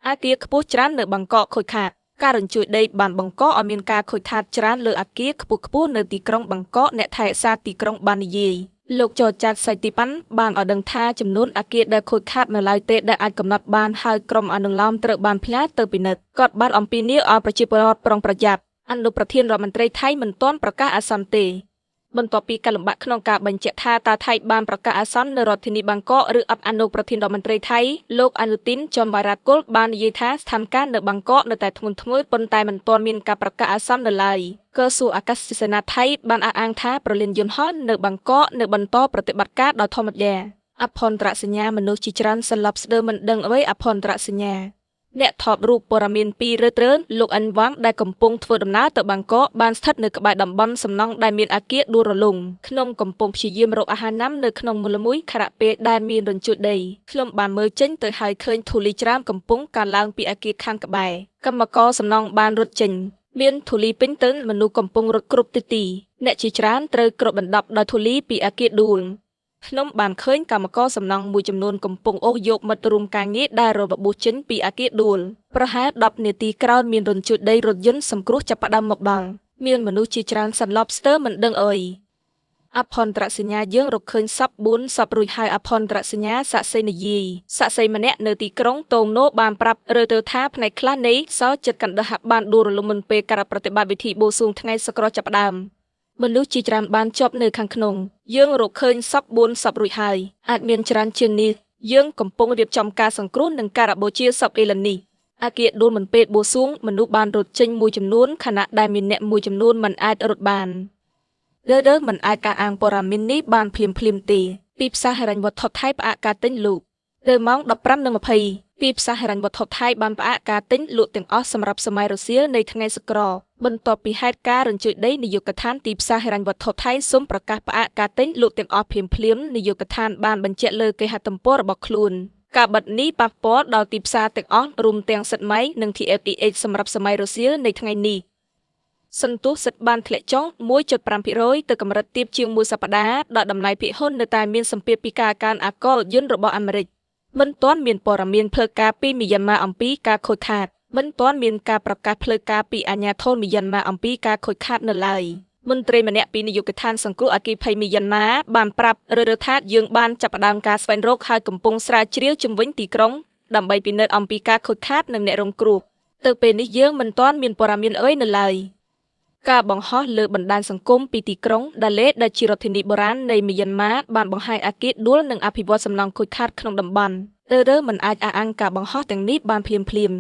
អាគារខ្ពស់ច្រើននៅបាងកកខូចខាតការរញ្ជួយដីបានបង្កឲ្យមានការខូចខាតច្រើនលើអាគារខ្ពស់ៗនៅទីក្រុងបាងកកអ្នកថែរក្សាទីក្រុងបាននិយាយលោកចរចាត់សៃទីប៉ាន់បានឲ្យដឹងថាចំនួនអាគារដែលខូចខាតនៅឡើយទេដែលអាចកំណត់បានហើយក្រុមអនុលោមត្រូវបានផ្លាស់ទៅពិនិត្យគាត់បានអំពាវនាវឲ្យប្រជាពលរដ្ឋប្រុងប្រយ័ត្នអនុប្រធានរដ្ឋមន្ត្រីថៃមិនទាន់ប្រកាសអាសន្នទេបន្ទាប់ពីការលំបាកក្នុងការបញ្ជាក់ថាតើថៃបានប្រកាសអាសន្ននៅរដ្ឋធានីបាងកកឬអត់អនុប្រធានរដ្ឋមន្ត្រីថៃលោកអនុទីនចុនវ៉ារ៉ាត់គុលបាននិយាយថាស្ថានភាពនៅបាងកកនៅតែធ្ងន់ធ្ងរប៉ុន្តែមិនទាន់មានការប្រកាសអាសន្ននៅឡើយក្រសួងអាកាសយានថៃបានអះអាងថាប្រលានយន្តហោះនៅបាងកកនៅបន្តប្រតិបត្តិការដោយធម្មតាអភ័ន្តរសញ្ញាមនុស្សជាច្រើនសន្លប់ស្ទើរមិនដឹងអ្វីអភ័ន្តរសញ្ញាអ្នកថតរូបព័ត៌មានពីរើត្រើនលោកអិនវ៉ាងដែលកំពុងធ្វើដំណើរទៅបាងកកបានស្ថិតនៅក្បែរតំបន់សំណង់ដែលមានអាគារដួលរលំខ្ញុំកំពុងព្យាយាមរកអាហារណាំនៅក្នុងមូលមួយខណៈពេលដែលមានរញ្ជួយដីខ្ញុំបានមើលចេញទៅហើយឃើញធូលីច្រើនកំពុងកើនឡើងពីអាគារខាងក្បែរកម្មករសំណង់បានរត់ចេញមានធូលីពេញទៅមនុស្សកំពុងរត់គ្រប់ទិសទីអ្នកជាច្រើនត្រូវគ្របដណ្ដប់ដោយធូលីពីអាគារដួលខ្ញុំបានឃើញកម្មករសំណង់មួយចំនួនកំពុងអូសយកមិត្តរួមការងារដែលរបួសចេញពីអាគារដួលប្រហែល10នាទីក្រោយមានរញ្ជួយដីរថយន្តសង្គ្រោះចាប់ផ្ដើមមកដល់មានមនុស្សជាច្រើនសន្លប់ស្ទើរមិនដឹងអីអភ័ន្តរសញ្ញាយើងរកឃើញសព4សពរួចហើយអភ័ន្តរសញ្ញាសាក់សីនិយាយសាក់សីម្នាក់នៅទីក្រុងតូមណូបានប្រាប់រើទៅថាផ្នែកខ្លះនៃសោចិត្តកណ្ដិះបានដួលរលំមុនពេលការប្រតិបត្តិវិធីបួងសួងថ្ងៃសក្រោះចាប់ផ្ដើមមនុស្សជាច្រើនបានជាប់នៅខាងក្នុងយើងរកឃើញសព4សពរួចហើយអាចមានច្រើនជាងនេះយើងកំពុងរៀបចំការសង្គ្រោះនិងការបូជាសពអេឡាននេះអាគារដួលមិនពេកបួងសួងមនុស្សបានរត់ចេញមួយចំនួនខណៈដែលមានអ្នកមួយចំនួនមិនអាចរត់បានលើមិនអាចការអាងព័ត៌មាននេះបានភ្លាមទេពីផ្សារហិរញ្ញវត្ថុថៃផ្អាកការទិញលក់លើម៉ោង 15:20 ពីផ្សារហិរញ្ញវត្ថុថៃបានផ្អាកការទិញលក់ទាំងអស់សម្រាប់សម័យរសៀលនៃថ្ងៃសក្របន្ទាប់ពីហេតុការណ៍រញ្ជួយដីនាយកដ្ឋានទីផ្សារហិរញ្ញវត្ថុថៃសូមប្រកាសផ្អាកការទិញលក់ទាំងអស់ភ្លាមនាយកដ្ឋានបានបញ្ជាក់លើគេហទំព័ររបស់ខ្លួនការបិទនេះប៉ះពាល់ដល់ទីផ្សារទាំងអស់រួមទាំងសិទ្ធិម៉ៃនិង TFTH សម្រាប់សម័យរសៀលនៃថ្ងៃនេះសន្ទុះសិទ្ធិបានធ្លាក់ចុះ 1.5% ទៅកម្រិតទាបជាងមួយសប្តាហ៍ដោយតម្លៃភាគហ៊ុននៅតែមានសម្ពាធពីការកើនអាកលយន្តរបស់អាមេរិកមិនទាន់មានព័ត៌មានផ្លូវការពីមីយ៉ាន់ម៉ាអំពីការខូចខាតមិនទាន់មានការប្រកាសផ្លូវការពីអាជ្ញាធរមីយ៉ាន់ម៉ាអំពីការខូចខាតនៅឡើយមន្ត្រីម្នាក់ពីនាយកដ្ឋានសង្គ្រោះអគ្គិភ័យមីយ៉ាន់ម៉ាបានប្រាប់រើថាយើងបានចាប់ផ្ដើមការស្វែងរកហើយកំពុងស្រាវជ្រាវជំវិញទីក្រុងដើម្បីពិនិត្យអំពីការខូចខាតនិងអ្នករងគ្រោះទៅពេលនេះយើងមិនទាន់មានព័ត៌មានអ្វីនៅឡើយការបង្ហោះលើបណ្ដាញសង្គមពីទីក្រុងដាឡេដែលជារដ្ឋធានីបុរាណនៃមីយ៉ាន់ម៉ាបានបង្ហាញអាគារដួលនិងអភិវឌ្ឍសំណង់ខូចខាតក្នុងតំបន់រើមិនអាចអះអាងការបង្ហោះទាំងនេះបានភ្លាម